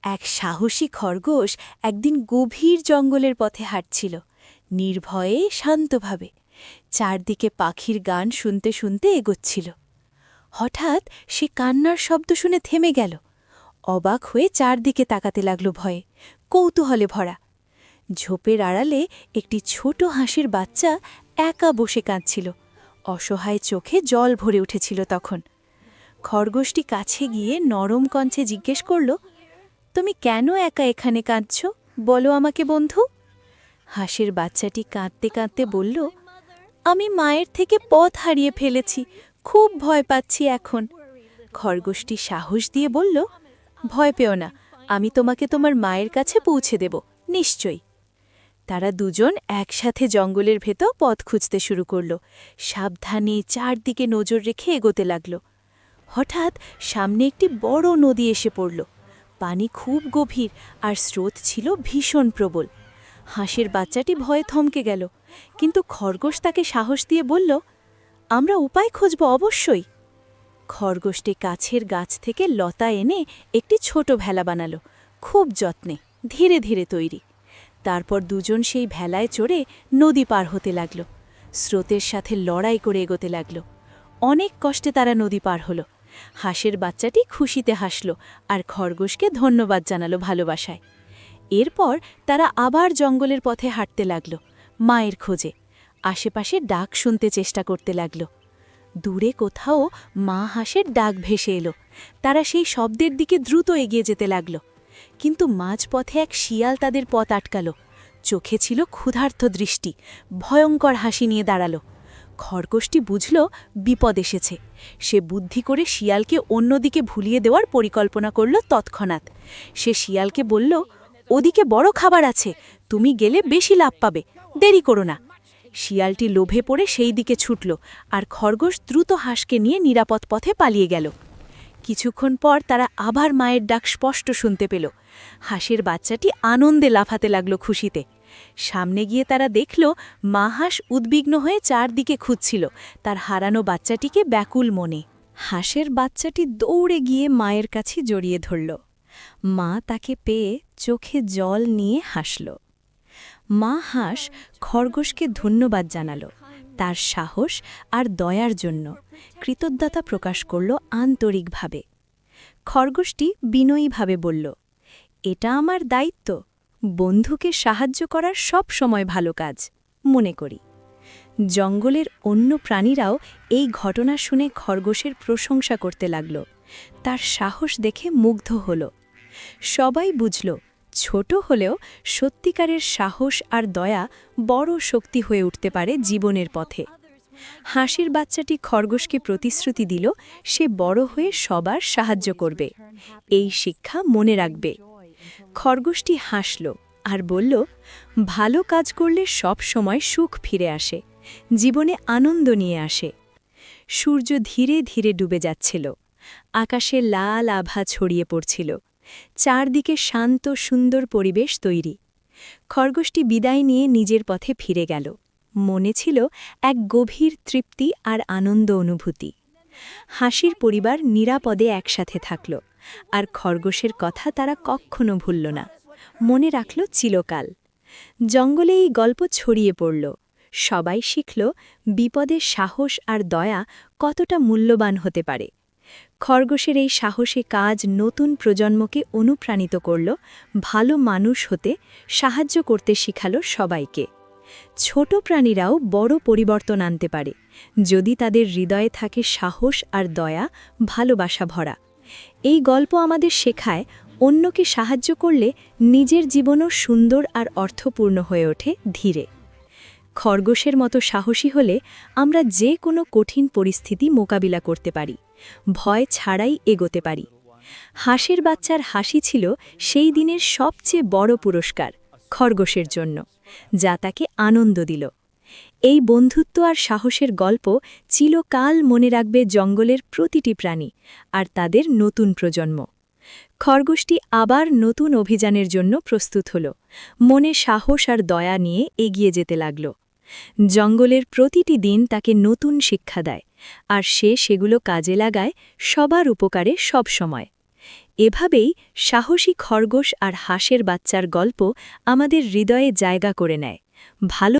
এক সাহসী খরগোশ একদিন গভীর জঙ্গলের পথে হাঁটছিল, নির্ভয়ে শান্তভাবে। চারদিকে পাখির গান শুনতে শুনতে এগোচ্ছিল। হঠাৎ সে কান্নার শব্দ শুনে থেমে গেল। অবাক হয়ে চারদিকে তাকাতে লাগল, ভয়ে কৌতূহলে ভরা। ঝোপের আড়ালে একটি ছোট হাঁসের বাচ্চা একা বসে কাঁদছিল। অসহায় চোখে জল ভরে উঠেছিল তখন। খরগোশটি কাছে গিয়ে নরম কণ্ঠে জিজ্ঞেস করল, তুমি কেন একা এখানে কাঁদছ? বলো আমাকে বন্ধু। হাঁসের বাচ্চাটি কাঁদতে কাঁদতে বলল, আমি মায়ের থেকে পথ হারিয়ে ফেলেছি, খুব ভয় পাচ্ছি এখন। খরগোশটি সাহস দিয়ে বলল, ভয় পেও না, আমি তোমাকে তোমার মায়ের কাছে পৌঁছে দেব, নিশ্চয়ই। তারা দুজন একসাথে জঙ্গলের ভেতর পথ খুঁজতে শুরু করল, সাবধানে চারদিকে নজর রেখে এগোতে লাগল। হঠাৎ সামনে একটি বড় নদী এসে পড়ল। পানি খুব গভীর আর স্রোত ছিল ভীষণ প্রবল। হাঁসের বাচ্চাটি ভয়ে থমকে গেল, কিন্তু খরগোশ তাকে সাহস দিয়ে বলল, আমরা উপায় খুঁজব অবশ্যই। খরগোশটি কাছের গাছ থেকে লতা এনে একটি ছোট ভেলা বানালো, খুব যত্নে, ধীরে ধীরে তৈরি। তারপর দুজন সেই ভেলায় চড়ে নদী পার হতে লাগল। স্রোতের সাথে লড়াই করে এগোতে লাগল। অনেক কষ্টে তারা নদী পার হলো। হাঁসের বাচ্চাটি খুশিতে হাসল আর খরগোশকে ধন্যবাদ জানালো ভালোবাসায়। এরপর তারা আবার জঙ্গলের পথে হাঁটতে লাগল, মায়ের খোঁজে। আশেপাশে ডাক শুনতে চেষ্টা করতে লাগল। দূরে কোথাও মা হাঁসের ডাক ভেসে এলো। তারা সেই শব্দের দিকে দ্রুত এগিয়ে যেতে লাগল। কিন্তু মাঝপথে এক শিয়াল তাদের পথ আটকাল। চোখে ছিল ক্ষুধার্ত দৃষ্টি, ভয়ঙ্কর হাসি নিয়ে দাঁড়াল। খরগোশটি বুঝল বিপদ এসেছে। সে বুদ্ধি করে শিয়ালকে অন্যদিকে ভুলিয়ে দেওয়ার পরিকল্পনা করল তৎক্ষণাৎ। সে শিয়ালকে বলল, ওদিকে বড় খাবার আছে, তুমি গেলে বেশি লাভ পাবে, দেরি করো না। শিয়ালটি লোভে পড়ে সেই দিকে ছুটল, আর খরগোশ দ্রুত হাঁসকে নিয়ে নিরাপদ পথে পালিয়ে গেল। কিছুক্ষণ পর তারা আবার মায়ের ডাক স্পষ্ট শুনতে পেল। হাঁসের বাচ্চাটি আনন্দে লাফাতে লাগল খুশিতে। সামনে গিয়ে তারা দেখল মা হাঁস উদ্বিগ্ন হয়ে চারদিকে খুঁজছিল তার হারানো বাচ্চাটিকে ব্যাকুল মনে। হাঁসের বাচ্চাটি দৌড়ে গিয়ে মায়ের কাছে জড়িয়ে ধরল। মা তাকে পেয়ে চোখে জল নিয়ে হাসল। মা হাঁস খরগোশকে ধন্যবাদ জানাল, তার সাহস আর দয়ার জন্য কৃতজ্ঞতা প্রকাশ করল আন্তরিকভাবে। খরগোশটি বিনয়ীভাবে বলল, এটা আমার দায়িত্ব, বন্ধুকে সাহায্য করার সব সময় ভালো কাজ মনে করি। জঙ্গলের অন্য প্রাণীরাও এই ঘটনা শুনে খরগোশের প্রশংসা করতে লাগল। তার সাহস দেখে মুগ্ধ হল। সবাই বুঝল, ছোট হলেও সত্যিকারের সাহস আর দয়া বড় শক্তি হয়ে উঠতে পারে জীবনের পথে। হাঁসের বাচ্চাটি খরগোশকে প্রতিশ্রুতি দিল, সে বড় হয়ে সবার সাহায্য করবে। এই শিক্ষা মনে রাখবে। খরগোশটি হাসল আর বলল, ভালো কাজ করলে সব সময় সুখ ফিরে আসে, জীবনে আনন্দ নিয়ে আসে। সূর্য ধীরে ধীরে ডুবে যাচ্ছিল। আকাশে লাল আভা ছড়িয়ে পড়ছিল। চারদিকে শান্ত সুন্দর পরিবেশ তৈরি। খরগোশটি বিদায় নিয়ে নিজের পথে ফিরে গেল। মনে ছিল এক গভীর তৃপ্তি আর আনন্দ অনুভূতি। হাসির পরিবার নিরাপদে একসাথে থাকল, আর খরগোশের কথা তারা কখনো ভুলল না, মনে রাখল চিরকাল। জঙ্গলে এই গল্প ছড়িয়ে পড়ল। সবাই শিখল বিপদে সাহস আর দয়া কতটা মূল্যবান হতে পারে। খরগোশের এই সাহসী কাজ নতুন প্রজন্মকে অনুপ্রাণিত করল, ভালো মানুষ হতে, সাহায্য করতে শিখালো সবাইকে। ছোট প্রাণীরাও বড় পরিবর্তন আনতে পারে, যদি তাদের হৃদয়ে থাকে সাহস আর দয়া, ভালোবাসা ভরা। এই গল্প আমাদের শেখায়, অন্যকে সাহায্য করলে নিজের জীবনও সুন্দর আর অর্থপূর্ণ হয়ে ওঠে ধীরে। খরগোশের মতো সাহসী হলে আমরা যে কোনো কঠিন পরিস্থিতি মোকাবিলা করতে পারি, ভয় ছাড়াই এগোতে পারি। হাঁসের বাচ্চার হাসি ছিল সেই দিনের সবচেয়ে বড় পুরস্কার খরগোশের জন্য, যা তাকে আনন্দ দিল। এই বন্ধুত্ব আর সাহসের গল্প চিরকাল মনে রাখবে জঙ্গলের প্রতিটি প্রাণী আর তাদের নতুন প্রজন্ম। খরগোশটি আবার নতুন অভিযানের জন্য প্রস্তুত হল, মনে সাহস আর দয়া নিয়ে এগিয়ে যেতে লাগল। জঙ্গলের প্রতিটি দিন তাকে নতুন শিক্ষা দেয়, আর সে সেগুলো কাজে লাগায় সবার উপকারে সব সময়। এভাবেই সাহসী খরগোশ আর হাঁসের বাচ্চার গল্প আমাদের হৃদয়ে জায়গা করে নেয়। ভালো